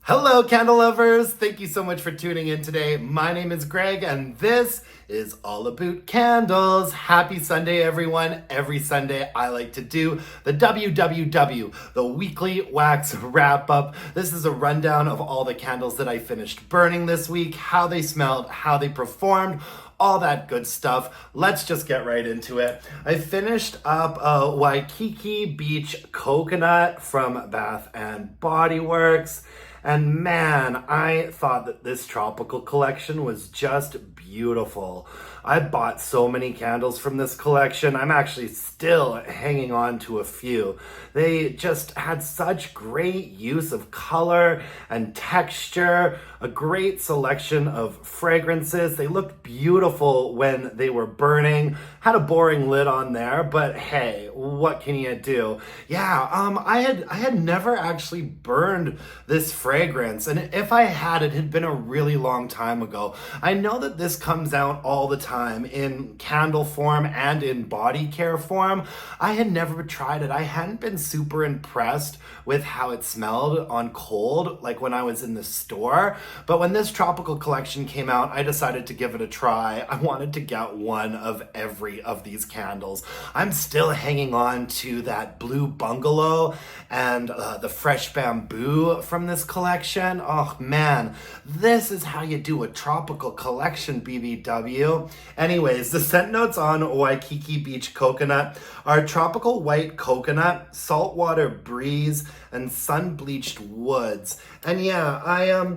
Hello, candle lovers! Thank you so much for tuning in today. My name is Greg, and this is All About Candles. Happy Sunday, everyone. Every Sunday, I like to do the WWW, the weekly wax wrap up. This is a rundown of all the candles that I finished burning this week, how they smelled, how they performed, all that good stuff. Let's just get right into it. I finished up a Waikiki Beach Coconut from Bath and Body Works. And man, I thought that this tropical collection was just beautiful. I bought so many candles from this collection. I'm actually still hanging on to a few. They just had such great use of color and texture, a great selection of fragrances. They looked beautiful when they were burning. Had a boring lid on there, but hey, what can you do? Yeah, I had never actually burned this fragrance, and if I had, it had been a really long time ago. I know that this comes out all the time in candle form and in body care form. I had never tried it. I hadn't been super impressed with how it smelled on cold, like when I was in the store. But when this tropical collection came out, I decided to give it a try. I wanted to get one of every of these candles. I'm still hanging on to that blue bungalow and the fresh bamboo from this collection. Oh man, this is how you do a tropical collection, BBW. Anyways, the scent notes on Waikiki Beach Coconut are tropical white coconut, saltwater breeze, and sun-bleached woods. And yeah,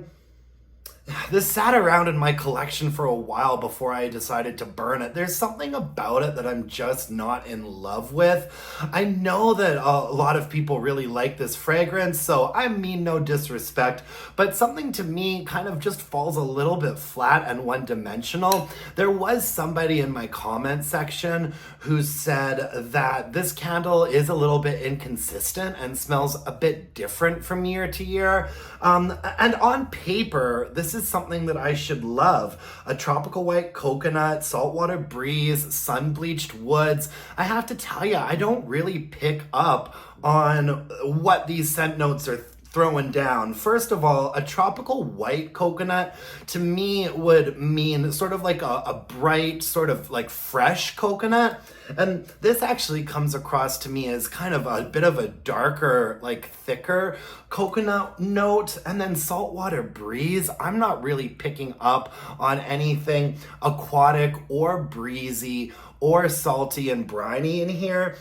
this sat around in my collection for a while before I decided to burn it. There's something about it that I'm just not in love with. I know that a lot of people really like this fragrance, so I mean no disrespect, but something to me kind of just falls a little bit flat and one-dimensional. There was somebody in my comment section who said that this candle is a little bit inconsistent and smells a bit different from year to year. And on paper, this is something that I should love. A tropical white coconut, saltwater breeze, sun-bleached woods. I have to tell you, I don't really pick up on what these scent notes are throwing down. First of all, a tropical white coconut to me would mean sort of like a bright, sort of like fresh coconut. And this actually comes across to me as kind of a bit of a darker, like thicker coconut note. And then saltwater breeze, I'm not really picking up on anything aquatic or breezy or salty and briny in here.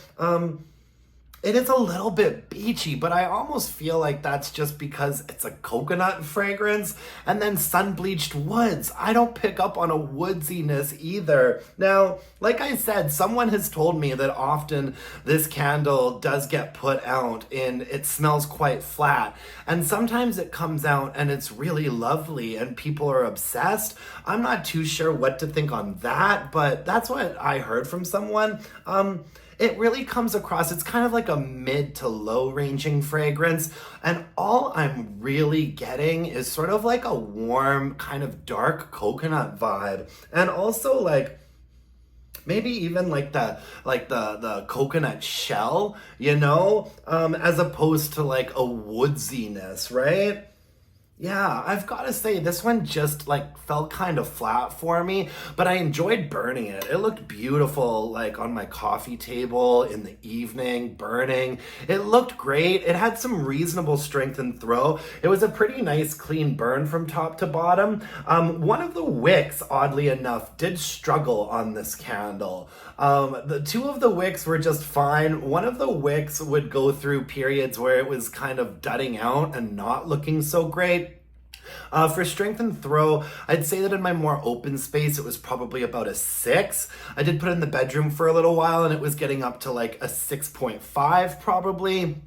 It is a little bit beachy, but I almost feel like that's just because it's a coconut fragrance. And then sun-bleached woods. I don't pick up on a woodsiness either. Now, like I said, someone has told me that often this candle does get put out and it smells quite flat. And sometimes it comes out and it's really lovely and people are obsessed. I'm not too sure what to think on that, but that's what I heard from someone. It really comes across, it's kind of like a mid to low ranging fragrance. And all I'm really getting is sort of like a warm, kind of dark coconut vibe. And also like, maybe even like the coconut shell, as opposed to like a woodsiness, right? Yeah, I've got to say, this one just like felt kind of flat for me, but I enjoyed burning it. It looked beautiful, like on my coffee table in the evening, burning. It looked great. It had some reasonable strength and throw. It was a pretty nice clean burn from top to bottom. One of the wicks, oddly enough, did struggle on this candle. The two of the wicks were just fine. One of the wicks would go through periods where it was kind of dudding out and not looking so great. For strength and throw, I'd say that in my more open space, it was probably about a 6. I did put it in the bedroom for a little while and it was getting up to like a 6.5 probably.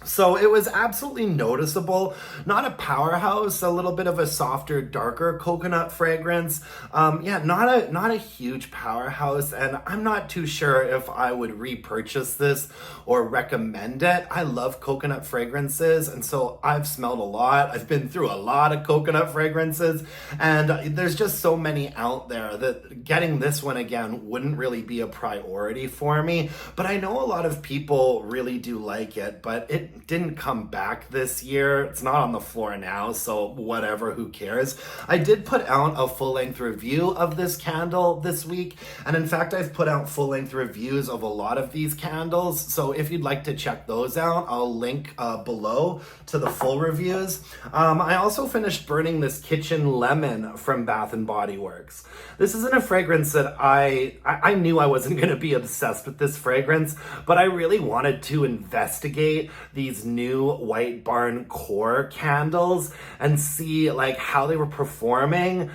So it was absolutely noticeable. Not a powerhouse, a little bit of a softer, darker coconut fragrance. Not a huge powerhouse, and I'm not too sure if I would repurchase this or recommend it. I love coconut fragrances, and so I've smelled a lot. I've been through a lot of coconut fragrances, and there's just so many out there that getting this one again wouldn't really be a priority for me. But I know a lot of people really do like it, but it it didn't come back this year. It's not on the floor now, so whatever, who cares? I did put out a full-length review of this candle this week, and in fact, I've put out full-length reviews of a lot of these candles, so if you'd like to check those out, I'll link below to the full reviews. I also finished burning this Kitchen Lemon from Bath & Body Works. This isn't a fragrance that I knew I wasn't going to be obsessed with this fragrance, but I really wanted to investigate these new White Barn Core candles and see like how they were performing,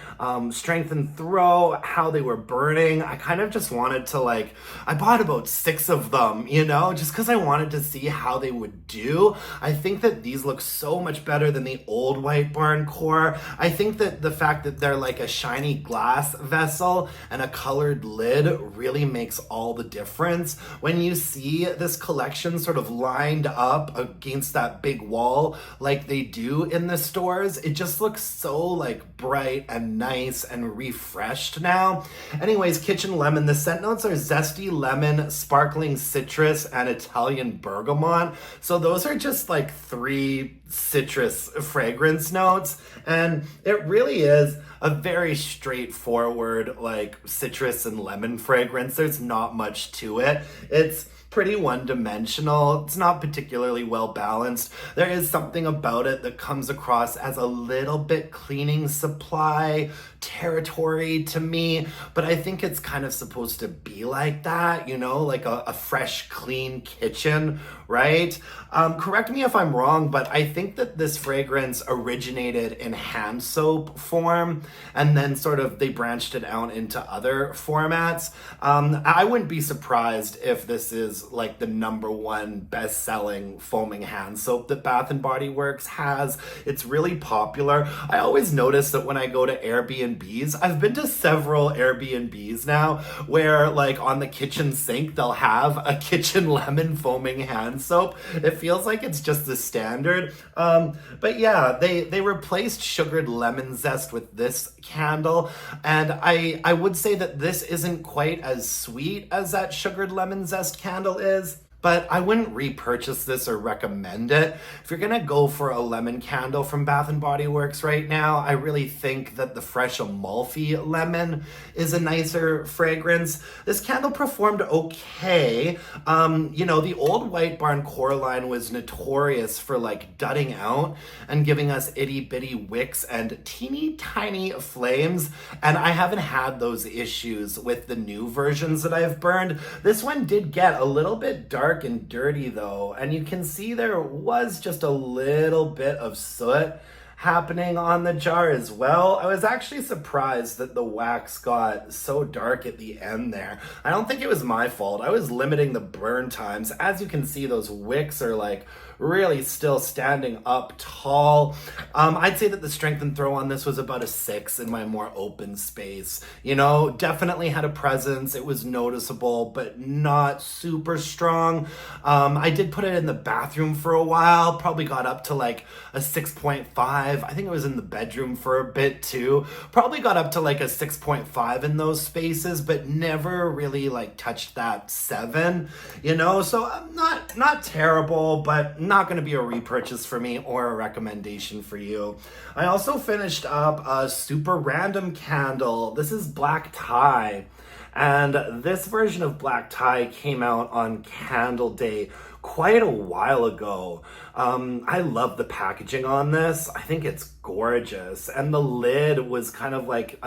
strength and throw, how they were burning. I kind of just wanted to I bought about 6 of them, you know, just because I wanted to see how they would do. I think that these look so much better than the old White Barn Core. I think that the fact that they're like a shiny glass vessel and a colored lid really makes all the difference. When you see this collection sort of lined up against that big wall like they do in the stores, it just looks so like bright and nice and refreshed now. Anyways, Kitchen Lemon, the scent notes are zesty lemon, sparkling citrus, and Italian bergamot. So those are just like 3 citrus fragrance notes, and it really is a very straightforward like citrus and lemon fragrance. There's not much to it. It's pretty one-dimensional. It's not particularly well balanced. There is something about it that comes across as a little bit cleaning supply territory to me, but I think it's kind of supposed to be like that, you know, like a fresh, clean kitchen, right? Correct me if I'm wrong, but I think that this fragrance originated in hand soap form, and then sort of they branched it out into other formats. I wouldn't be surprised if this is like the #1 best-selling foaming hand soap that Bath & Body Works has. It's really popular. I always notice that when I go to Airbnbs, I've been to several Airbnbs now, where like on the kitchen sink, they'll have a Kitchen Lemon foaming hand soap. It feels like it's just the standard. But yeah, they replaced sugared lemon zest with this candle, and I would say that this isn't quite as sweet as that sugared lemon zest candle is, but I wouldn't repurchase this or recommend it. If you're gonna go for a lemon candle from Bath & Body Works right now, I really think that the Fresh Amalfi Lemon is a nicer fragrance. This candle performed okay. You know, the old White Barn Core line was notorious for like dudding out and giving us itty bitty wicks and teeny tiny flames, and I haven't had those issues with the new versions that I've burned. This one did get a little bit dark and dirty though, and you can see there was just a little bit of soot happening on the jar as well. I was actually surprised that the wax got so dark at the end there. I don't think it was my fault. I was limiting the burn times. As you can see, those wicks are like really still standing up tall. I'd say that the strength and throw on this was about a 6 in my more open space. You know, definitely had a presence. It was noticeable, but not super strong. I did put it in the bathroom for a while, probably got up to like a 6.5. I think it was in the bedroom for a bit too. Probably got up to like a 6.5 in those spaces, but never really like touched that 7, you know? So not terrible, but not going to be a repurchase for me or a recommendation for you. I also finished up a super random candle. This is Black Tie, and this version of Black Tie came out on Candle Day quite a while ago. I love the packaging on this. I think it's gorgeous, and the lid was kind of like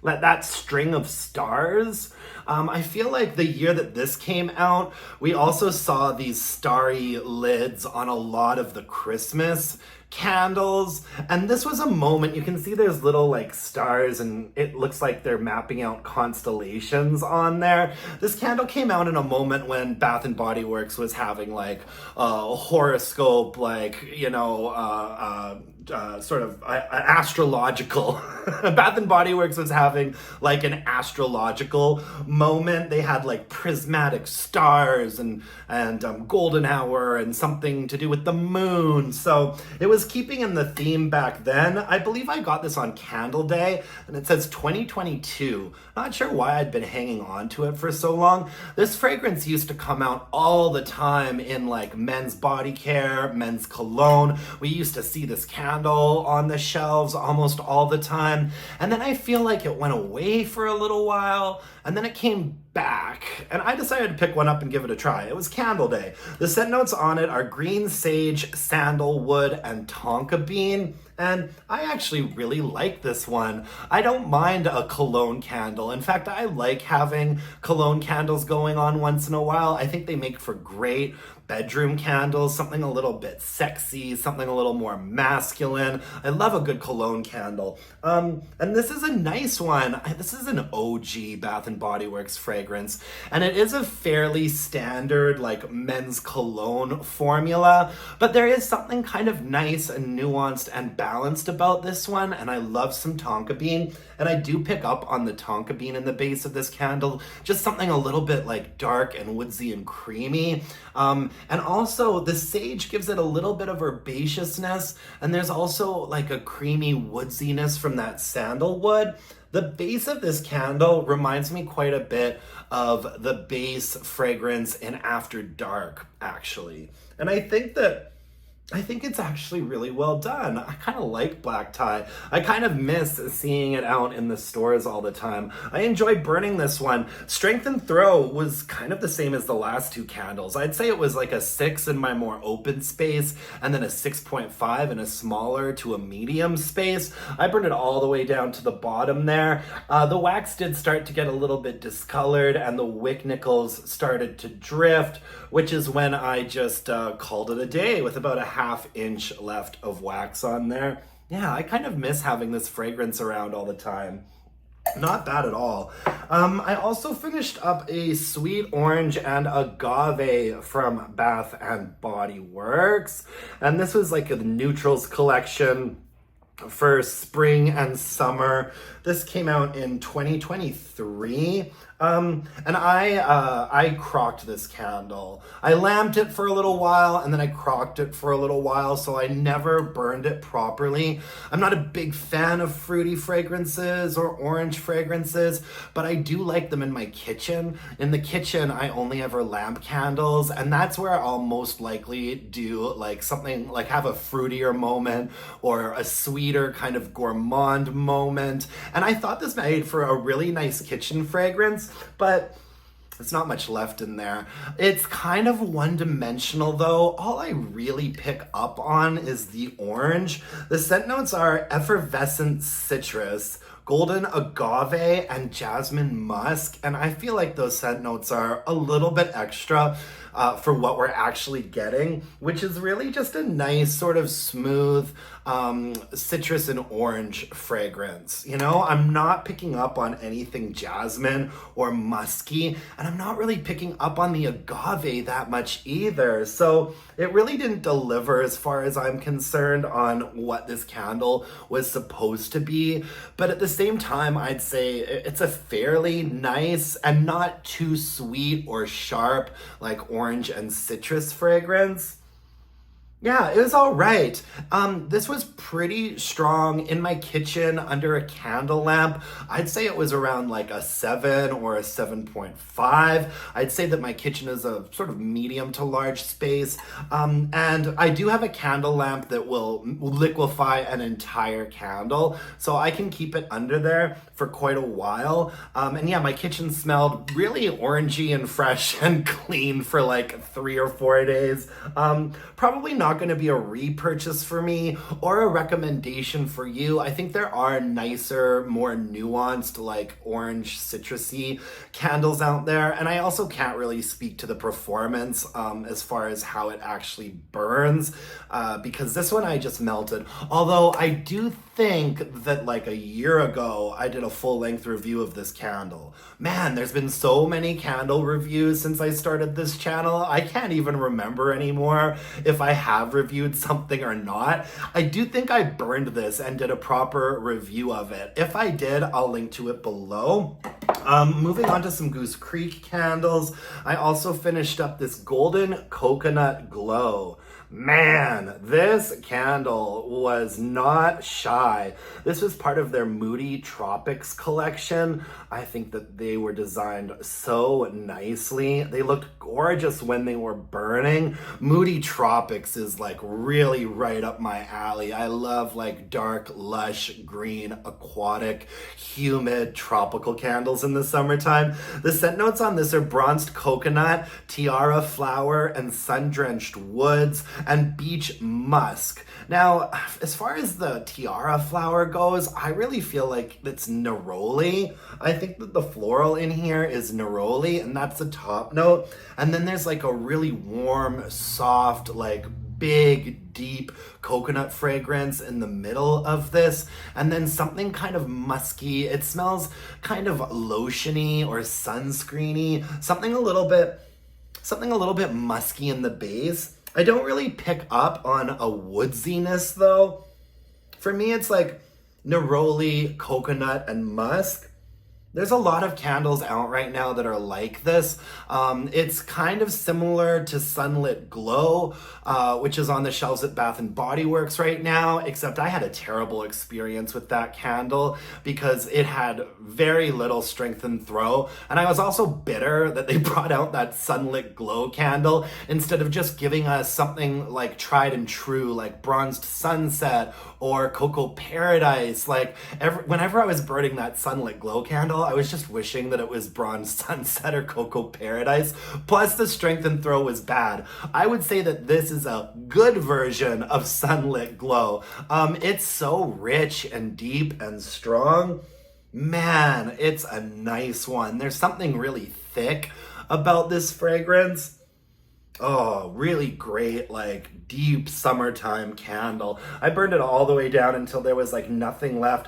that string of stars. I feel like the year that this came out, we also saw these starry lids on a lot of the Christmas candles, and this was a moment. You can see there's little like stars, and it looks like they're mapping out constellations on there. This candle came out in a moment when Bath & Body Works was having like a horoscope, like, you know, astrological. Bath and Body Works was having like an astrological moment. They had like prismatic stars and golden hour and something to do with the moon. So it was keeping in the theme back then. I believe I got this on Candle Day, and it says 2022. Not sure why I'd been hanging on to it for so long. This fragrance used to come out all the time in like men's body care, men's cologne. We used to see this candle on the shelves almost all the time. And then I feel like it went away for a little while, and then it came back, and I decided to pick one up and give it a try. It was Candle Day. The scent notes on it are green sage, sandalwood, and tonka bean. And I actually really like this one. I don't mind a cologne candle. In fact, I like having cologne candles going on once in a while. I think they make for great bedroom candles, something a little bit sexy, something a little more masculine. I love a good cologne candle. And this is a nice one. This is an OG Bath and Body Works fragrance, and it is a fairly standard like men's cologne formula, but there is something kind of nice and nuanced and balanced about this one, and I love some tonka bean, and I do pick up on the tonka bean in the base of this candle, just something a little bit like dark and woodsy and creamy. And also the sage gives it a little bit of herbaceousness, and there's also like a creamy woodsiness from that sandalwood. The base of this candle reminds me quite a bit of the base fragrance in After Dark, actually. And I think it's actually really well done. I kind of like black tie. I kind of miss seeing it out in the stores all the time. I enjoy burning this one. Strength and Throw was kind of the same as the last two candles. I'd say it was like a 6 in my more open space, and then a 6.5 in a smaller to a medium space. I burned it all the way down to the bottom there. The wax did start to get a little bit discolored, and the wick nickels started to drift, which is when I just called it a day with about a half-inch left of wax on there. Yeah, I kind of miss having this fragrance around all the time. Not bad at all. I also finished up a Sweet Orange and Agave from Bath and Body Works. And this was like a neutrals collection for spring and summer. This came out in 2023. And I crocked this candle. I lamped it for a little while, and then I crocked it for a little while, so I never burned it properly. I'm not a big fan of fruity fragrances or orange fragrances, but I do like them in my kitchen. In the kitchen, I only ever lamp candles, and that's where I'll most likely do like something like have a fruitier moment or a sweeter kind of gourmand moment. And I thought this made for a really nice kitchen fragrance, but there's not much left in there. It's kind of one-dimensional though. All I really pick up on is the orange. The scent notes are effervescent citrus, golden agave, and jasmine musk. And I feel like those scent notes are a little bit extra for what we're actually getting, which is really just a nice sort of smooth citrus and orange fragrance. You know, I'm not picking up on anything jasmine or musky, and I'm not really picking up on the agave that much either. So it really didn't deliver as far as I'm concerned on what this candle was supposed to be. But at the same time, I'd say it's a fairly nice and not too sweet or sharp like orange and citrus fragrance. Yeah, it was all right. This was pretty strong in my kitchen under a candle lamp. I'd say it was around like a 7 or a 7.5. I'd say that my kitchen is a sort of medium to large space. And I do have a candle lamp that will liquefy an entire candle, so I can keep it under there for quite a while. And yeah, my kitchen smelled really orangey and fresh and clean for like 3 or 4 days. Probably not going to be a repurchase for me or a recommendation for you. I think there are nicer, more nuanced, like orange citrusy candles out there. And I also can't really speak to the performance as far as how it actually burns because this one I just melted. Although I do think that like a year ago, I did a full length review of this candle. Man, there's been so many candle reviews since I started this channel. I can't even remember anymore if I have have reviewed something or not. I do think I burned this and did a proper review of it. If I did, I'll link to it below. Moving on to some Goose Creek candles. I also finished up this Golden Coconut Glow. Man, this candle was not shy. This was part of their Moody Tropics collection. I think that they were designed so nicely. They looked gorgeous when they were burning. Moody Tropics is like really right up my alley. I love like dark, lush, green, aquatic, humid, tropical candles in the summertime. The scent notes on this are bronzed coconut, tiara flower, and sun-drenched woods, and beach musk. Now, as far as the tiara flower goes, I really feel like it's neroli. I think that the floral in here is neroli, and that's the top note. And then there's like a really warm, soft, like big, deep coconut fragrance in the middle of this, and then something kind of musky. It smells kind of lotiony or sunscreeny, something a little bit musky in the base. I don't really pick up on a woodsiness though. For me, it's like neroli, coconut, and musk. There's a lot of candles out right now that are like this. It's kind of similar to Sunlit Glow, which is on the shelves at Bath & Body Works right now, except I had a terrible experience with that candle because it had very little strength and throw. And I was also bitter that they brought out that Sunlit Glow candle instead of just giving us something like tried and true, like Bronzed Sunset or Cocoa Paradise. Like whenever I was burning that Sunlit Glow candle, I was just wishing that it was Bronze Sunset or Cocoa Paradise. Plus the strength and throw was bad. I would say that this is a good version of Sunlit Glow. It's so rich and deep and strong. Man, it's a nice one. There's something really thick about this fragrance. Oh, really great, like deep summertime candle. I burned it all the way down until there was like nothing left.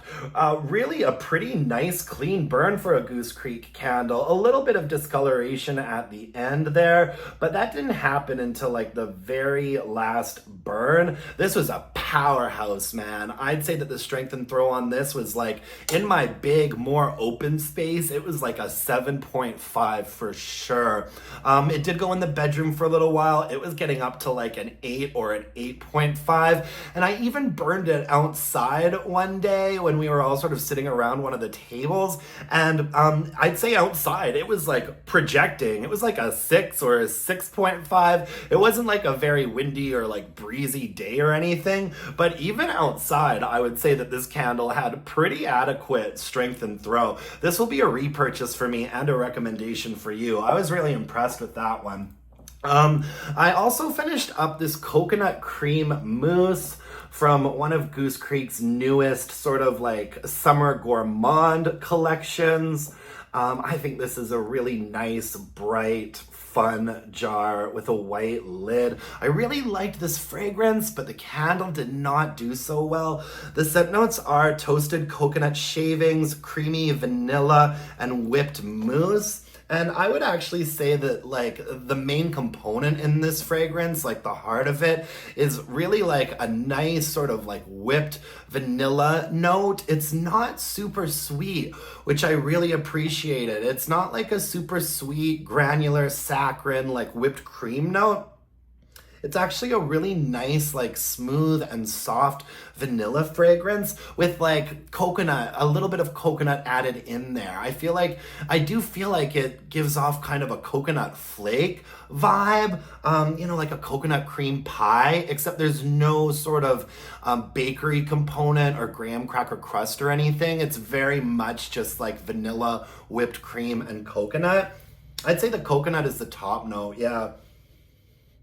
Really a pretty nice clean burn for a Goose Creek candle. A little bit of discoloration at the end there, but that didn't happen until like the very last burn. This was a powerhouse, man. I'd say that the strength and throw on this was like in my big, more open space, it was like a 7.5 for sure. It did go in the bedroom for a little while. It was getting up to like an 8 or an 8.5, and I even burned it outside one day when we were all sort of sitting around one of the tables, and I'd say outside it was like projecting. It was like a 6 or a 6.5. It wasn't like a very windy or like breezy day or anything, but even outside I would say that this candle had pretty adequate strength and throw. This will be a repurchase for me and a recommendation for you. I was really impressed with that one. I also finished up this coconut cream mousse from one of Goose Creek's newest sort of like summer gourmand collections. I think this is a really nice, bright, fun jar with a white lid. I really liked this fragrance, but the candle did not do so well. The scent notes are toasted coconut shavings, creamy vanilla, and whipped mousse. And I would actually say that like the main component in this fragrance, like the heart of it, is really like a nice sort of like whipped vanilla note. It's not super sweet, which I really appreciated. It's not like a super sweet, granular, saccharine, like whipped cream note. It's actually a really nice, like smooth and soft vanilla fragrance with like coconut, a little bit of coconut added in there. I do feel like it gives off kind of a coconut flake vibe, like a coconut cream pie, except there's no sort of bakery component or graham cracker crust or anything. It's very much just like vanilla, whipped cream, and coconut. I'd say the coconut is the top note, yeah.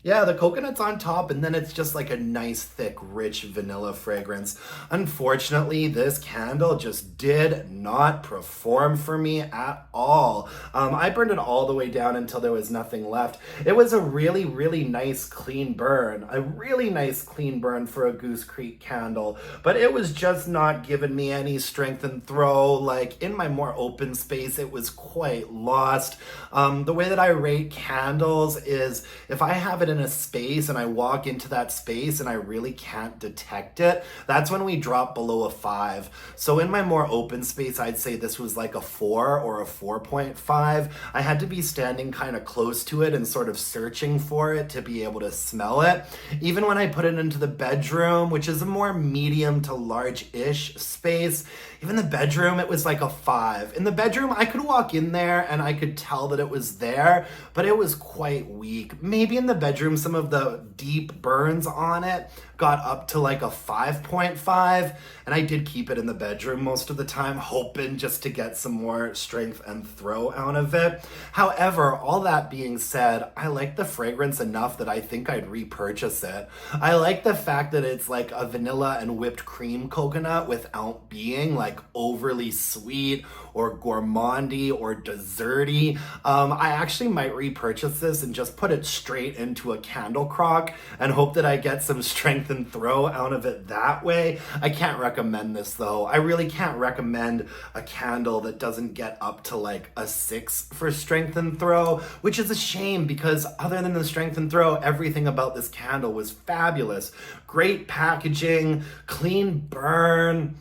Yeah, the coconut's on top, and then it's just like a nice, thick, rich vanilla fragrance. Unfortunately, this candle just did not perform for me at all. I burned it all the way down until there was nothing left. It was a really, really nice, clean burn. A really nice, clean burn for a Goose Creek candle, but it was just not giving me any strength and throw. Like, in my more open space, it was quite lost. The way that I rate candles is if I have it in a space and I walk into that space and I really can't detect it, that's when we drop below a 5. So in my more open space, I'd say this was like a 4 or a 4.5. I had to be standing kind of close to it and sort of searching for it to be able to smell it. Even when I put it into the bedroom, which is a more medium to large-ish space, even the bedroom, it was like a 5. In the bedroom, I could walk in there and I could tell that it was there, but it was quite weak. Maybe in the bedroom, some of the deep burns on it got up to like a 5.5, and I did keep it in the bedroom most of the time, hoping just to get some more strength and throw out of it. However, all that being said, I like the fragrance enough that I think I'd repurchase it. I like the fact that it's like a vanilla and whipped cream coconut without being like overly sweet or gourmandy or desserty. I actually might repurchase this and just put it straight into a candle crock and hope that I get some strength and throw out of it that way. I can't recommend this though. I really can't recommend a candle that doesn't get up to like a 6 for strength and throw, which is a shame because other than the strength and throw, everything about this candle was fabulous. Great packaging, clean burn,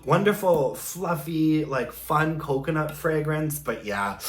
wonderful, fluffy, like fun coconut fragrance, but yeah,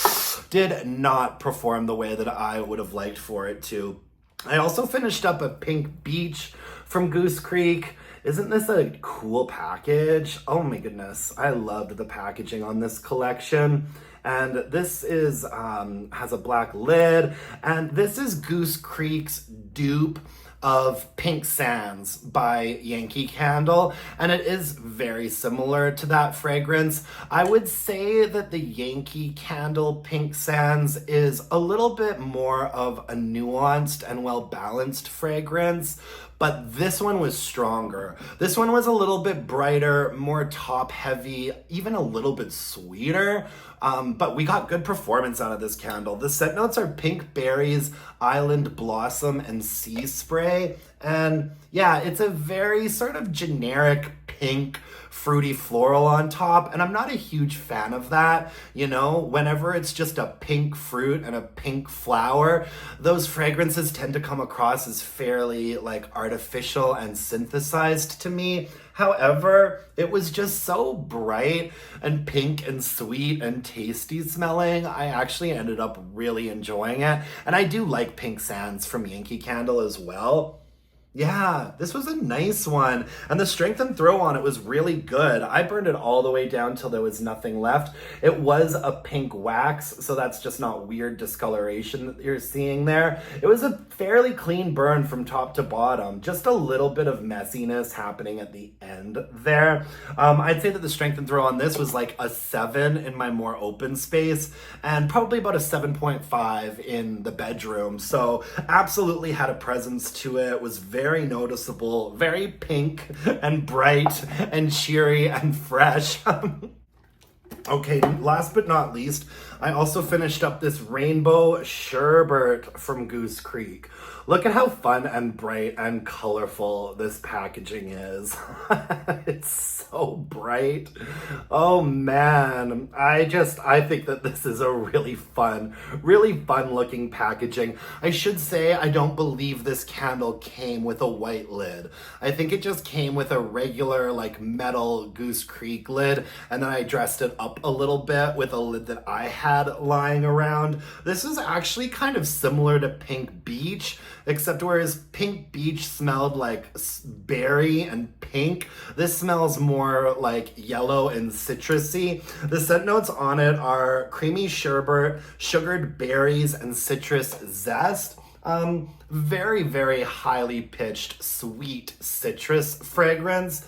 did not perform the way that I would have liked for it to. I also finished up a Pink Beach from Goose Creek. Isn't this a cool package? Oh my goodness, I loved the packaging on this collection. And this is has a black lid, and this is Goose Creek's dupe of Pink Sands by Yankee Candle, and it is very similar to that fragrance. I would say that the Yankee Candle Pink Sands is a little bit more of a nuanced and well-balanced fragrance, but this one was stronger. This one was a little bit brighter, more top-heavy, even a little bit sweeter, but we got good performance out of this candle. The scent notes are pink berries, island blossom, and sea spray. And yeah, it's a very sort of generic pink, fruity floral on top. And I'm not a huge fan of that. You know, whenever it's just a pink fruit and a pink flower, those fragrances tend to come across as fairly like artificial and synthesized to me. However, it was just so bright and pink and sweet and tasty smelling. I actually ended up really enjoying it. And I do like Pink Sands from Yankee Candle as well. Yeah, this was a nice one. And the strength and throw on it was really good. I burned it all the way down till there was nothing left. It was a pink wax, so that's just not weird discoloration that you're seeing there. It was a fairly clean burn from top to bottom. Just a little bit of messiness happening at the end there. I'd say that the strength and throw on this was like a 7 in my more open space and probably about a 7.5 in the bedroom. So absolutely had a presence to it. Was very noticeable, very pink and bright and cheery and fresh. Okay, last but not least, I also finished up this rainbow sherbet from Goose Creek. Look at how fun and bright and colorful this packaging is. It's so bright. Oh man, I think that this is a really fun looking packaging. I should say I don't believe this candle came with a white lid. I think it just came with a regular like metal Goose Creek lid, and then I dressed it up a little bit with a lid that I had lying around. This is actually kind of similar to Pink Beach, except whereas Pink Beach smelled like berry and pink, this smells more like yellow and citrusy. The scent notes on it are creamy sherbet, sugared berries, and citrus zest. Very, very highly pitched, sweet citrus fragrance.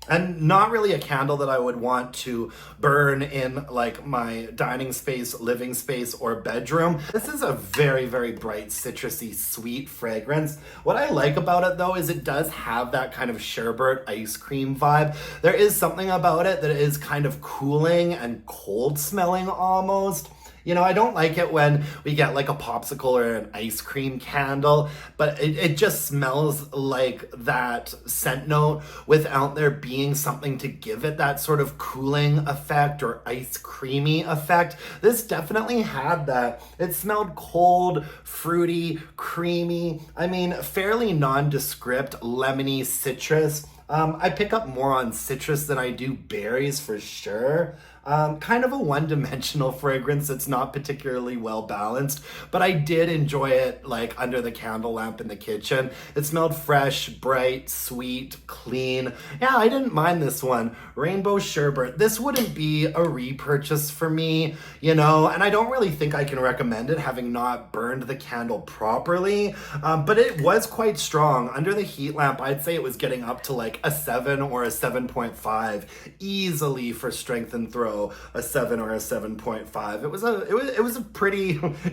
And not really a candle that I would want to burn in like my dining space, living space, or bedroom. This is a very, very bright, citrusy, sweet fragrance. What I like about it though is it does have that kind of sherbet ice cream vibe. There is something about it that is kind of cooling and cold smelling almost. You know, I don't like it when we get like a popsicle or an ice cream candle, but it just smells like that scent note without there being something to give it that sort of cooling effect or ice creamy effect. This definitely had that. It smelled cold, fruity, creamy. I mean, fairly nondescript, lemony citrus. I pick up more on citrus than I do berries for sure. Kind of a one-dimensional fragrance. It's not particularly well balanced, but I did enjoy it like under the candle lamp in the kitchen. It smelled fresh, bright, sweet, clean. Yeah, I didn't mind this one. Rainbow Sherbet. This wouldn't be a repurchase for me, you know, and I don't really think I can recommend it having not burned the candle properly, but it was quite strong. Under the heat lamp, I'd say it was getting up to like a 7 or a 7.5 easily for strength and throw. A 7 or a 7.5.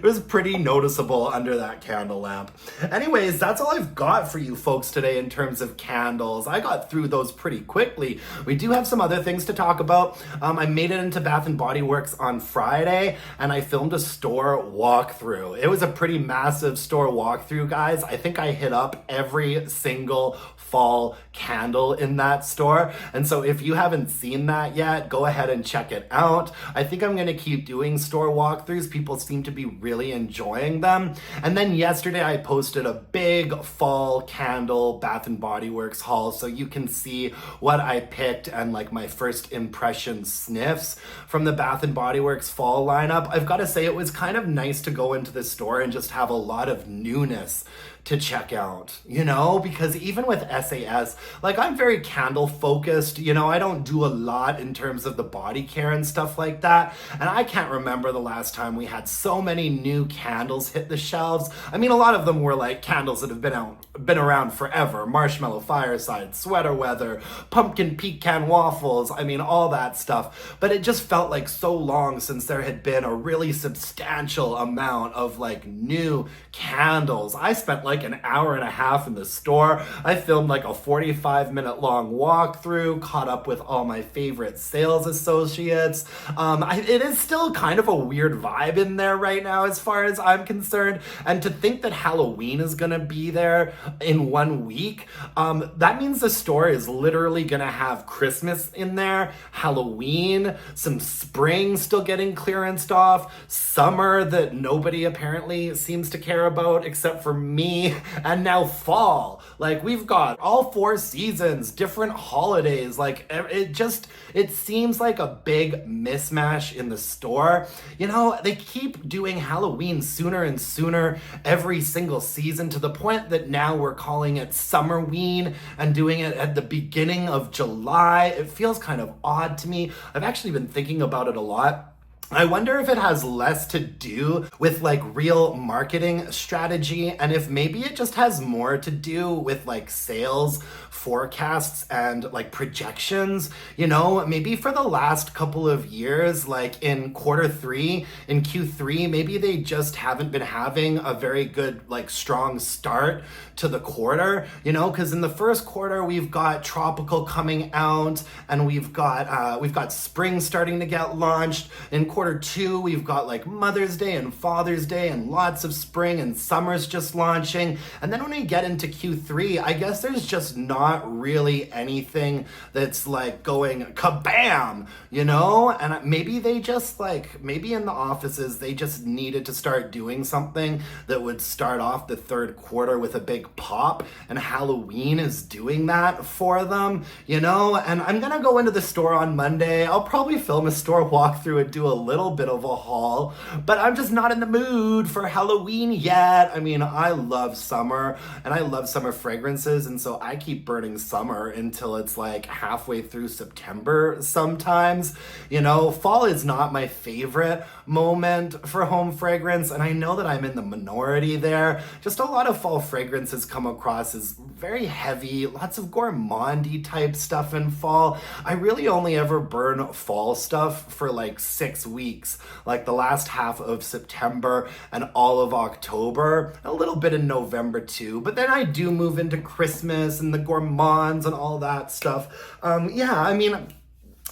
It was pretty noticeable under that candle lamp. Anyways, that's all I've got for you folks today in terms of candles. I got through those pretty quickly. We do have some other things to talk about. I made it into Bath and Body Works on Friday and I filmed a store walkthrough. It was a pretty massive store walkthrough, guys. I think I hit up every single fall candle in that store. And so if you haven't seen that yet, go ahead and check it out. I think I'm going to keep doing store walkthroughs. People seem to be really enjoying them. And then yesterday I posted a big fall candle Bath and Body Works haul so you can see what I picked and like my first impression sniffs from the Bath and Body Works fall lineup. I've got to say it was kind of nice to go into the store and just have a lot of newness to check out, you know, because even with SAS, like I'm very candle focused, you know, I don't do a lot in terms of the body care and stuff like that. And I can't remember the last time we had so many new candles hit the shelves. I mean, a lot of them were like candles that have been around forever. Marshmallow Fireside, Sweater Weather, Pumpkin Pecan Waffles. I mean, all that stuff. But it just felt like so long since there had been a really substantial amount of like new candles. I spent like an hour and a half in the store. I filmed like a 45-minute long walkthrough, caught up with all my favorite sales associates. It is still kind of a weird vibe in there right now as far as I'm concerned. And to think that Halloween is gonna be there in 1 week, that means the store is literally gonna have Christmas in there, Halloween, some spring still getting clearanced off, summer that nobody apparently seems to care about except for me, and now fall. Like we've got all 4 seasons, different holidays. Like it seems like a big mismatch in the store. You know, they keep doing Halloween sooner and sooner every single season to the point that now we're calling it Summerween and doing it at the beginning of July. It feels kind of odd to me. I've actually been thinking about it a lot. I wonder if it has less to do with like real marketing strategy and if maybe it just has more to do with like sales forecasts and like projections. You know, maybe for the last couple of years, like in Q3, maybe they just haven't been having a very good like strong start to the quarter, you know, because in the first quarter we've got tropical coming out and we've got spring starting to get launched. In Q2 we've got like Mother's Day and Father's Day and lots of spring, and summer's just launching. And then when we get into Q3, I guess there's just not really anything that's like going kabam, you know? And maybe they just like, maybe in the offices they just needed to start doing something that would start off the third quarter with a big pop, and Halloween is doing that for them, you know? And I'm gonna go into the store on Monday. I'll probably film a store walkthrough and do a little bit of a haul, but I'm just not in the mood for Halloween yet. I mean, I love summer and I love summer fragrances, and so I keep burning summer until it's like halfway through September sometimes. You know, fall is not my favorite moment for home fragrance, and I know that I'm in the minority there. Just a lot of fall fragrances come across as very heavy, lots of gourmandy type stuff in fall. I really only ever burn fall stuff for like 6 weeks, like the last half of September and all of October, a little bit in November too, but then I do move into Christmas and the gourmands and all that stuff. Yeah, I mean,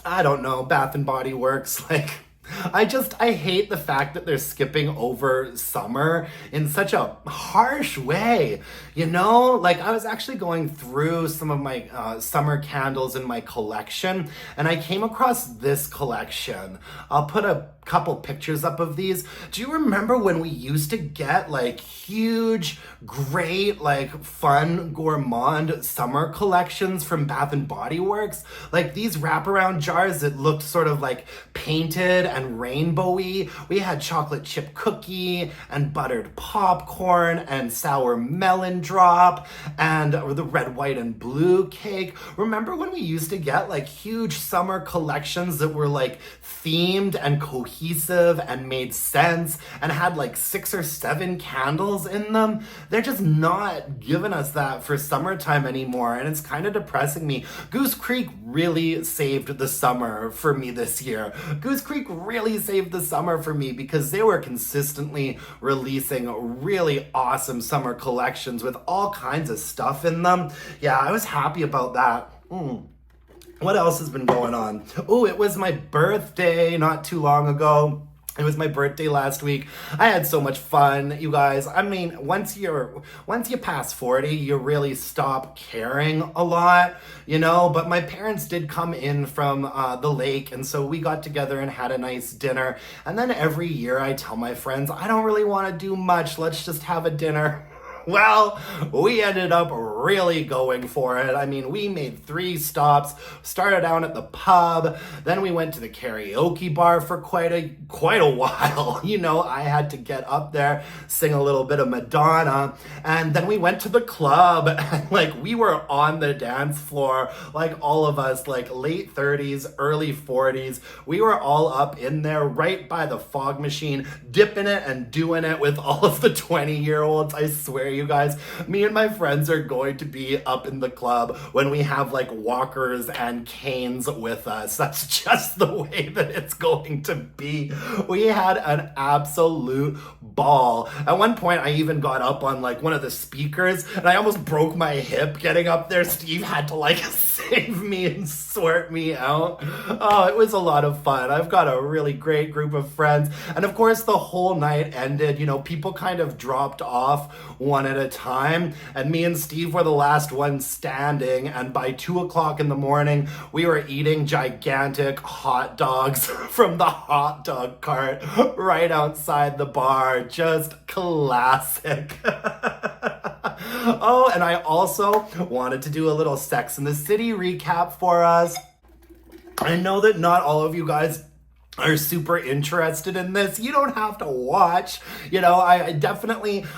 I don't know, Bath and Body Works, like, I hate the fact that they're skipping over summer in such a harsh way. You know, like I was actually going through some of my summer candles in my collection, and I came across this collection. I'll put a couple pictures up of these. Do you remember when we used to get like huge, great, like fun gourmand summer collections from Bath and Body Works? Like these wraparound jars that looked sort of like painted and rainbowy. We had chocolate chip cookie and buttered popcorn and sour melon drop and the red, white, and blue cake. Remember when we used to get like huge summer collections that were like themed and cohesive and made sense and had like 6 or 7 candles in them? They're just not giving us that for summertime anymore, and it's kind of depressing me. Goose Creek really saved the summer for me this year. Goose Creek really saved the summer for me because they were consistently releasing really awesome summer collections with all kinds of stuff in them. Yeah, I was happy about that. What else has been going on? Oh, it was my birthday not too long ago. It was my birthday last week. I had so much fun, you guys. I mean, once you pass 40, you really stop caring a lot, you know? But my parents did come in from the lake, and so we got together and had a nice dinner. And then every year I tell my friends, I don't really want to do much. Let's just have a dinner. Well, we ended up really going for it. I mean, we made 3 stops, started down at the pub, then we went to the karaoke bar for quite a while. You know, I had to get up there, sing a little bit of Madonna, and then we went to the club, and like we were on the dance floor, like all of us, like late 30s, early 40s. We were all up in there right by the fog machine, dipping it and doing it with all of the 20-year-olds. I swear, you guys, me and my friends are going to be up in the club when we have like walkers and canes with us. That's just the way that it's going to be. We had an absolute ball. At one point, I even got up on like one of the speakers and I almost broke my hip getting up there. Steve had to like save me and sort me out. Oh, it was a lot of fun. I've got a really great group of friends. And of course, the whole night ended, you know, people kind of dropped off one at a time, and me and Steve were the last ones standing, and by 2 o'clock in the morning we were eating gigantic hot dogs from the hot dog cart right outside the bar. Just classic. Oh, and I also wanted to do a little Sex and the City recap for us. I know that not all of you guys are super interested in this. You don't have to watch. You know, I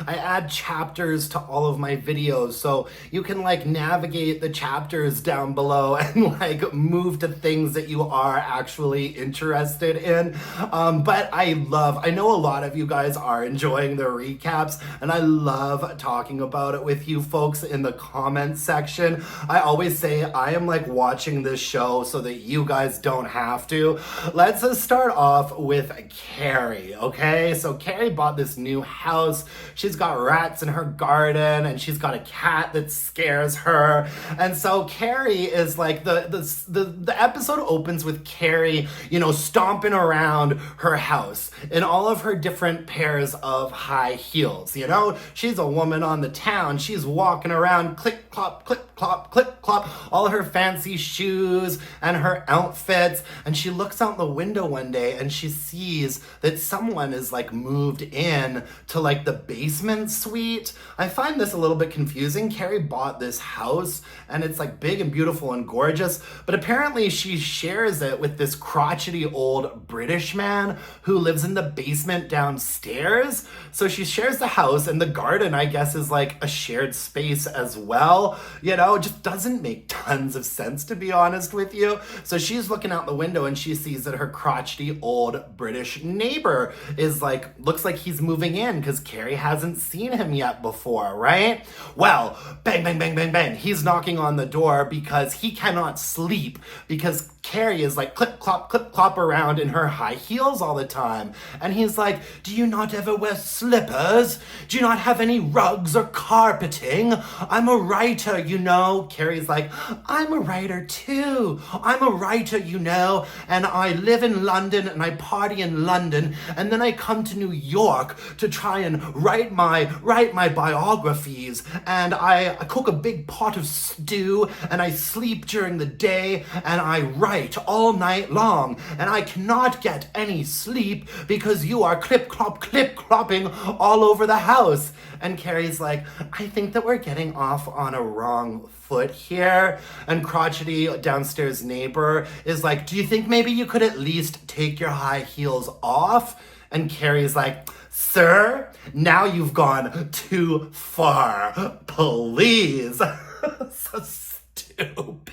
add chapters to all of my videos, so you can like navigate the chapters down below and like move to things that you are actually interested in. But I know a lot of you guys are enjoying the recaps, and I love talking about it with you folks in the comment section. I always say I am like watching this show so that you guys don't have to. Let's start off with Carrie, okay? So Carrie bought this new house. She's got rats in her garden, and she's got a cat that scares her. And so Carrie is like, the episode opens with Carrie, you know, stomping around her house in all of her different pairs of high heels, you know? She's a woman on the town. She's walking around, click, clop, click, clop, click, clop, all her fancy shoes and her outfits. And she looks out the window one day and she sees that someone is like moved in to like the basement suite. I find this a little bit confusing. Carrie bought this house and it's like big and beautiful and gorgeous, but apparently she shares it with this crotchety old British man who lives in the basement downstairs. So she shares the house, and the garden, I guess, is like a shared space as well. You know, it just doesn't make tons of sense, to be honest with you. So she's looking out the window and she sees that her crotchety old British neighbor is like, looks like he's moving in because Carrie hasn't seen him yet before, right? Well, bang, bang, bang, bang, bang. He's knocking on the door because he cannot sleep because Carrie is like clip, clop around in her high heels all the time. And he's like, do you not ever wear slippers? Do you not have any rugs or carpeting? I'm a writer, you know. Carrie's like, I'm a writer too. I'm a writer, you know, and I live in London London and I party in London, and then I come to New York to try and write my biographies, and I cook a big pot of stew, and I sleep during the day, and I write all night long, and I cannot get any sleep because you are clip-clopping all over the house. And Carrie's like, I think that we're getting off on a wrong foot here. And crotchety downstairs neighbor is like, do you think maybe you could at least take your high heels off? And Carrie's like, sir, now you've gone too far. Please. So stupid.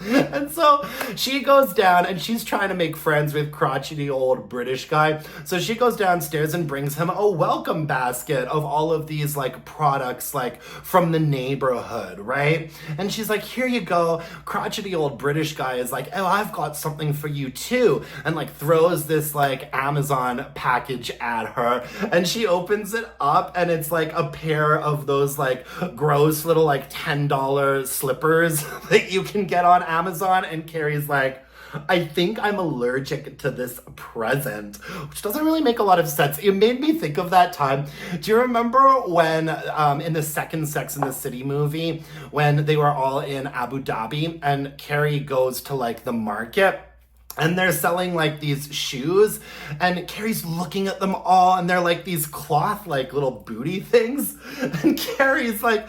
And so she goes down and she's trying to make friends with crotchety old British guy. So she goes downstairs and brings him a welcome basket of all of these like products like from the neighborhood, right? And she's like, here you go. Crotchety old British guy is like, oh, I've got something for you too. And like throws this like Amazon package at her. And she opens it up and it's like a pair of those like gross little like $10 slippers that you can get on Amazon. And Carrie's like, I think I'm allergic to this present, which doesn't really make a lot of sense. It made me think of that time. Do you remember when in the second Sex and the City movie, when they were all in Abu Dhabi and Carrie goes to like the market and they're selling like these shoes and Carrie's looking at them all and they're like these cloth like little booty things. And Carrie's like,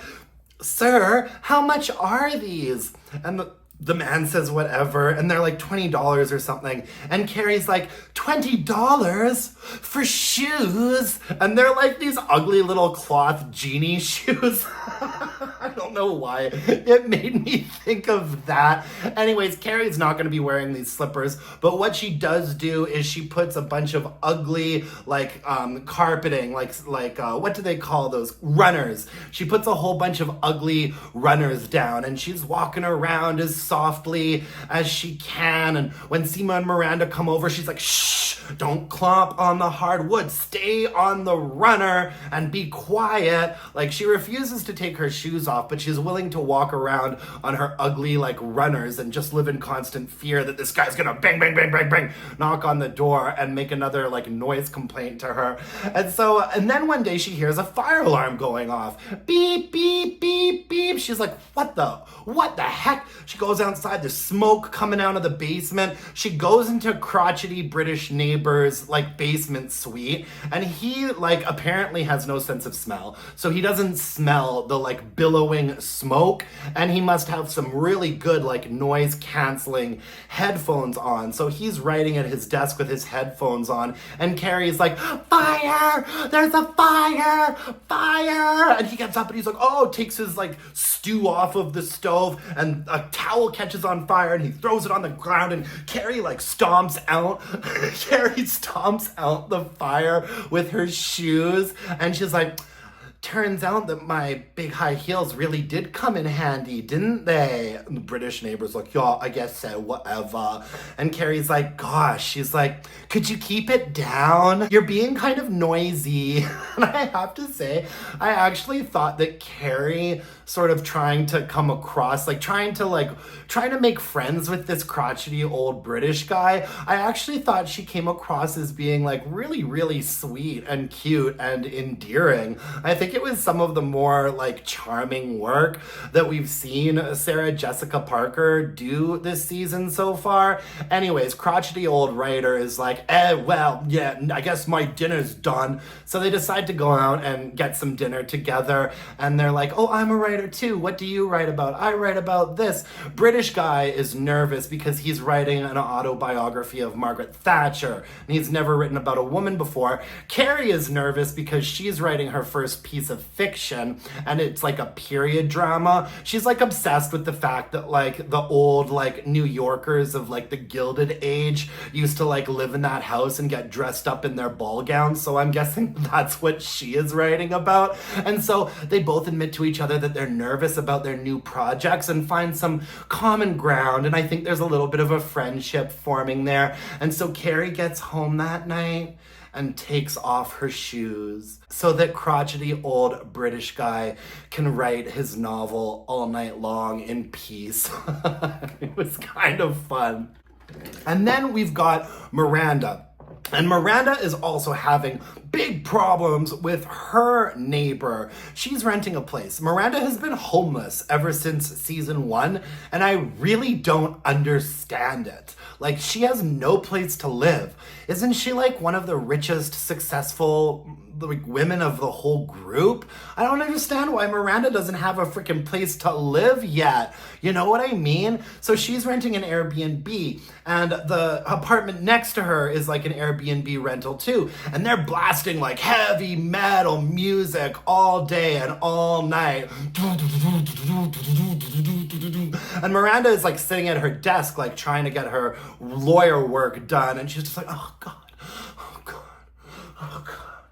sir, how much are these? And the man says whatever, and they're like $20 or something. And Carrie's like, $20 for shoes? And they're like these ugly little cloth genie shoes. I don't know why. It made me think of that. Anyways, Carrie's not going to be wearing these slippers, but what she does do is she puts a bunch of ugly, like, carpeting, like what do they call those? Runners. She puts a whole bunch of ugly runners down, and she's walking around as softly as she can. And when Seema and Miranda come over, she's like, shh, don't clomp on the hardwood. Stay on the runner and be quiet. Like, she refuses to take her shoes off, but she's willing to walk around on her ugly, like, runners and just live in constant fear that this guy's gonna bang, bang, bang, bang, bang, knock on the door and make another, like, noise complaint to her. And then one day she hears a fire alarm going off. Beep, beep, beep, beep. She's like, what the heck? She goes outside, there's smoke coming out of the basement. She goes into crotchety British neighbor's like basement suite, and he like apparently has no sense of smell. So he doesn't smell the like billowing smoke, and he must have some really good like noise canceling headphones on. So he's writing at his desk with his headphones on, and Carrie's like, fire! There's a fire! Fire! And he gets up and he's like, oh, takes his like stew off of the stove, and a towel catches on fire, and he throws it on the ground, and Carrie like stomps out. Carrie stomps out the fire with her shoes, and she's like, turns out that my big high heels really did come in handy, didn't they? And the British neighbor's like, yeah, I guess so, whatever. And Carrie's like, gosh, she's like, could you keep it down? You're being kind of noisy. And I have to say, I actually thought that Carrie sort of trying to come across, like trying to make friends with this crotchety old British guy, I actually thought she came across as being like really, really sweet and cute and endearing. I think it was some of the more like charming work that we've seen Sarah Jessica Parker do this season so far. Anyways, crotchety old writer is like, well, yeah, I guess my dinner's done. So they decide to go out and get some dinner together, and they're like, oh, I'm a writer too. What do you write about? I write about this. British guy is nervous because he's writing an autobiography of Margaret Thatcher, and he's never written about a woman before. Carrie is nervous because she's writing her first piece of fiction, and it's like a period drama. She's like obsessed with the fact that like the old like New Yorkers of like the Gilded Age used to like live in that house and get dressed up in their ball gowns. So I'm guessing that's what she is writing about. And so they both admit to each other that they're nervous about their new projects and find some common ground. And I think there's a little bit of a friendship forming there. And so Carrie gets home that night and takes off her shoes so that crotchety old British guy can write his novel all night long in peace. It was kind of fun. And then we've got Miranda. And Miranda is also having big problems with her neighbor. She's renting a place. Miranda has been homeless ever since season 1, and I really don't understand it. Like, she has no place to live. Isn't she like one of the richest, successful women of the whole group? I don't understand why Miranda doesn't have a freaking place to live yet. You know what I mean? So she's renting an Airbnb, and the apartment next to her is like an Airbnb rental too. And they're blasting like heavy metal music all day and all night. And Miranda is like sitting at her desk, like trying to get her lawyer work done. And she's just like, oh God, oh God, oh God,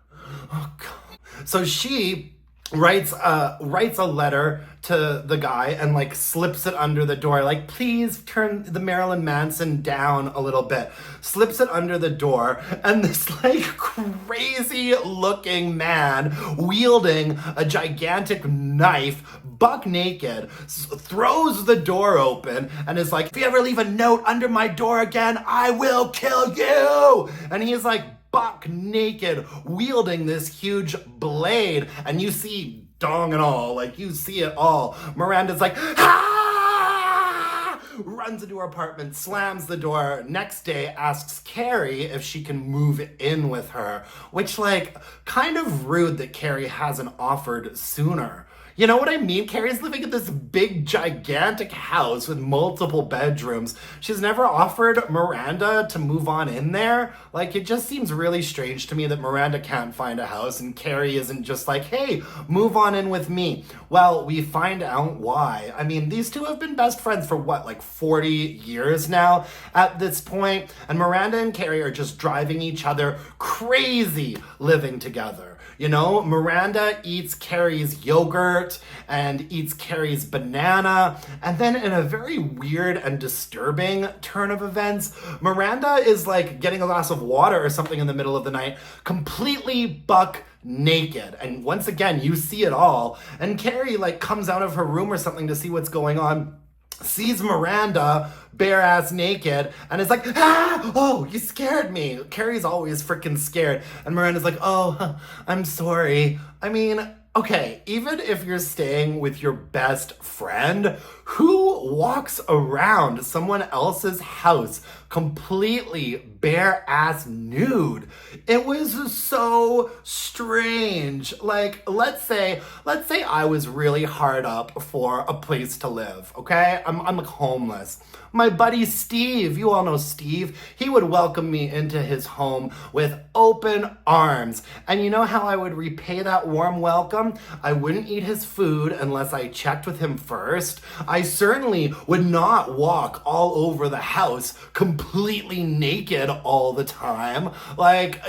oh God. So she writes a letter to the guy and like slips it under the door, like, please turn the Marilyn Manson down a little bit. Slips it under the door, and this like crazy looking man wielding a gigantic knife, buck naked, throws the door open and is like, if you ever leave a note under my door again, I will kill you. And he's like buck naked, wielding this huge blade, and you see dong and all, like you see it all. Miranda's like, ah! Runs into her apartment, slams the door. Next day asks Carrie if she can move in with her, which like kind of rude that Carrie hasn't offered sooner. You know what I mean? Carrie's living in this big, gigantic house with multiple bedrooms. She's never offered Miranda to move on in there. Like, it just seems really strange to me that Miranda can't find a house and Carrie isn't just like, hey, move on in with me. Well, we find out why. I mean, these two have been best friends for what, like 40 years now at this point? And Miranda and Carrie are just driving each other crazy living together. You know, Miranda eats Carrie's yogurt and eats Carrie's banana. And then in a very weird and disturbing turn of events, Miranda is like getting a glass of water or something in the middle of the night, completely buck naked. And once again, you see it all. And Carrie like comes out of her room or something to see what's going on, sees Miranda bare ass naked, and is like, ah, oh, you scared me. Carrie's always freaking scared. And Miranda's like, oh, I'm sorry. I mean, okay, even if you're staying with your best friend, who walks around someone else's house completely bare ass nude? It was so strange. Like, let's say I was really hard up for a place to live, okay? I'm like homeless. My buddy Steve, you all know Steve, he would welcome me into his home with open arms. And you know how I would repay that warm welcome? I wouldn't eat his food unless I checked with him first. I certainly would not walk all over the house completely naked all the time. Like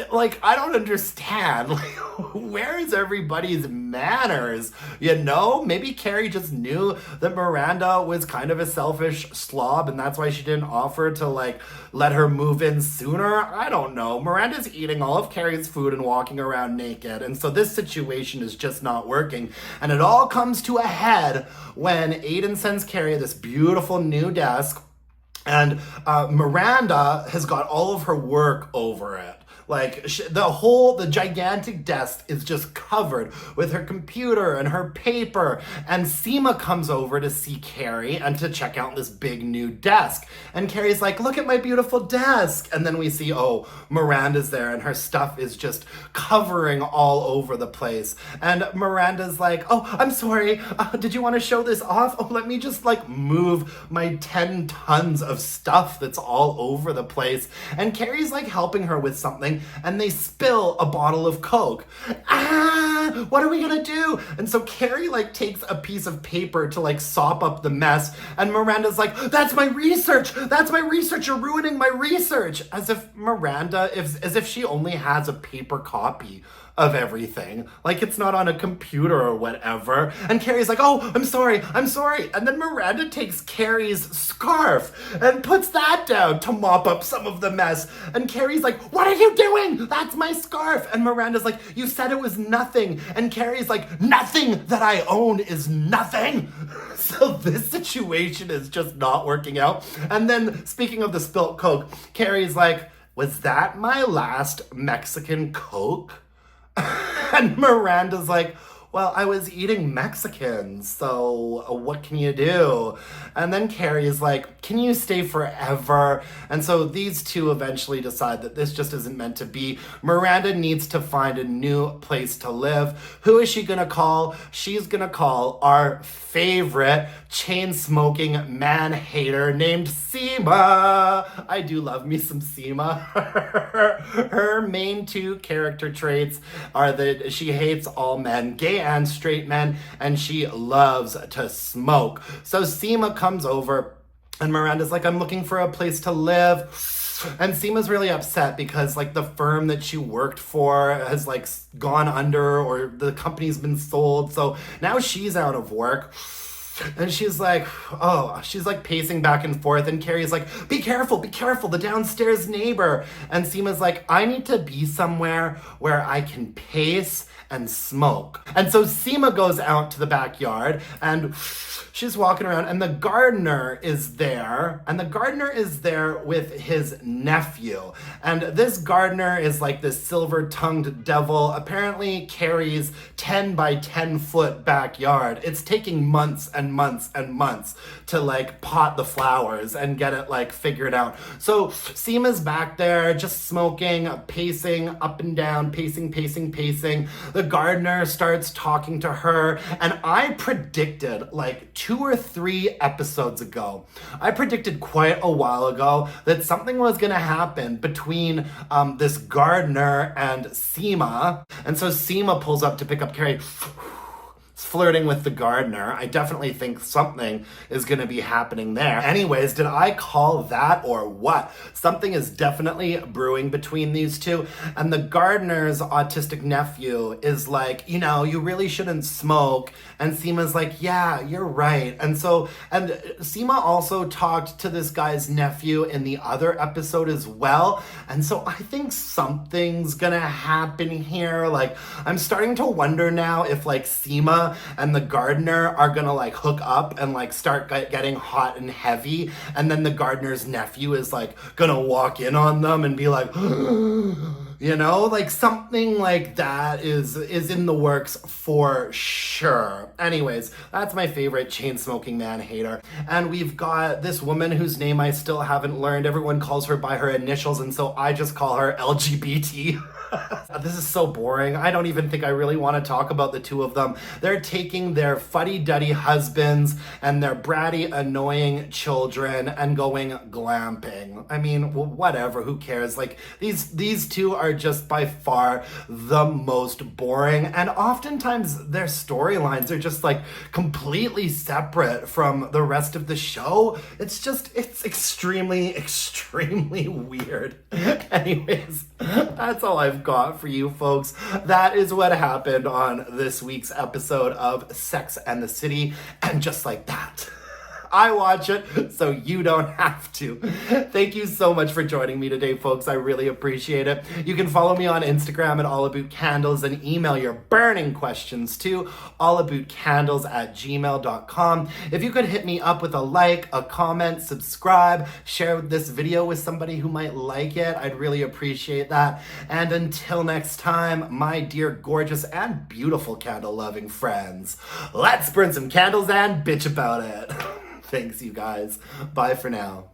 I don't understand. Like, where is everybody's manners? You know, maybe Carrie just knew that Miranda was kind of a selfish slob, and that's why she didn't offer to like let her move in sooner. I don't know. Miranda's eating all of Carrie's food and walking around naked, and so this situation is just not working. And it all comes to a head when Aiden sends Carrie this beautiful new desk, and Miranda has got all of her work over it. Like, the gigantic desk is just covered with her computer and her paper. And Seema comes over to see Carrie and to check out this big new desk. And Carrie's like, look at my beautiful desk. And then we see, oh, Miranda's there and her stuff is just covering all over the place. And Miranda's like, oh, I'm sorry. Did you want to show this off? Oh, let me just like move my 10 tons of stuff that's all over the place. And Carrie's like helping her with something, and they spill a bottle of Coke. Ah, what are we gonna do? And so Carrie like takes a piece of paper to like sop up the mess, and Miranda's like, that's my research, you're ruining my research. As if Miranda, as if she only has a paper copy of everything. Like, it's not on a computer or whatever. And Carrie's like, oh, I'm sorry. And then Miranda takes Carrie's scarf and puts that down to mop up some of the mess. And Carrie's like, what are you doing? That's my scarf. And Miranda's like, you said it was nothing. And Carrie's like, nothing that I own is nothing. So this situation is just not working out. And then, speaking of the spilt Coke, Carrie's like, was that my last Mexican Coke? And Miranda's like, well, I was eating Mexicans, so what can you do? And then Carrie is like, can you stay forever? And so these two eventually decide that this just isn't meant to be. Miranda needs to find a new place to live. Who is she gonna call? She's gonna call our favorite chain-smoking man-hater named Seema. I do love me some Seema. Her main two character traits are that she hates all men, gay and straight men, and she loves to smoke. So Seema comes over and Miranda's like, I'm looking for a place to live. And Seema's really upset because like the firm that she worked for has like gone under, or the company's been sold. So now she's out of work. And she's like, she's like pacing back and forth, and Carrie's like, be careful, the downstairs neighbor. And Seema's like, I need to be somewhere where I can pace and smoke. And so Seema goes out to the backyard and she's walking around, and the gardener is there, with his nephew. And this gardener is like this silver-tongued devil, apparently carries 10 by 10 foot backyard. It's taking months and months and months to like pot the flowers and get it like figured out. So Seema's back there just smoking, pacing up and down, pacing. The gardener starts talking to her, and I predicted like 2 or 3 episodes ago, I predicted quite a while ago that something was gonna happen between this gardener and Seema. And so Seema pulls up to pick up Carrie, flirting with the gardener. I definitely think something is going to be happening there. Anyways, did I call that or what? Something is definitely brewing between these two. And the gardener's autistic nephew is like, you know, you really shouldn't smoke. And Seema's like, yeah, you're right. And Seema also talked to this guy's nephew in the other episode as well. And so I think something's gonna happen here. Like, I'm starting to wonder now if like Seema and the gardener are gonna like hook up and like start getting hot and heavy, and then the gardener's nephew is like gonna walk in on them and be like, you know, like something like that is in the works for sure. Anyways, that's my favorite chain-smoking man-hater. And we've got this woman whose name I still haven't learned. Everyone calls her by her initials, and so I just call her LGBT. This is so boring. I don't even think I really want to talk about the two of them. They're taking their fuddy-duddy husbands and their bratty, annoying children and going glamping. I mean, whatever, who cares? Like, these two are just by far the most boring, and oftentimes their storylines are just like completely separate from the rest of the show. It's extremely, extremely weird. Anyways, that's all I've got for you folks. That is what happened on this week's episode of Sex and the City, and just like that, I watch it so you don't have to. Thank you so much for joining me today, folks. I really appreciate it. You can follow me on Instagram at allaboutcandles and email your burning questions to allaboutcandles@gmail.com. If you could hit me up with a like, a comment, subscribe, share this video with somebody who might like it, I'd really appreciate that. And until next time, my dear gorgeous and beautiful candle-loving friends, let's burn some candles and bitch about it. Thanks, you guys. Bye for now.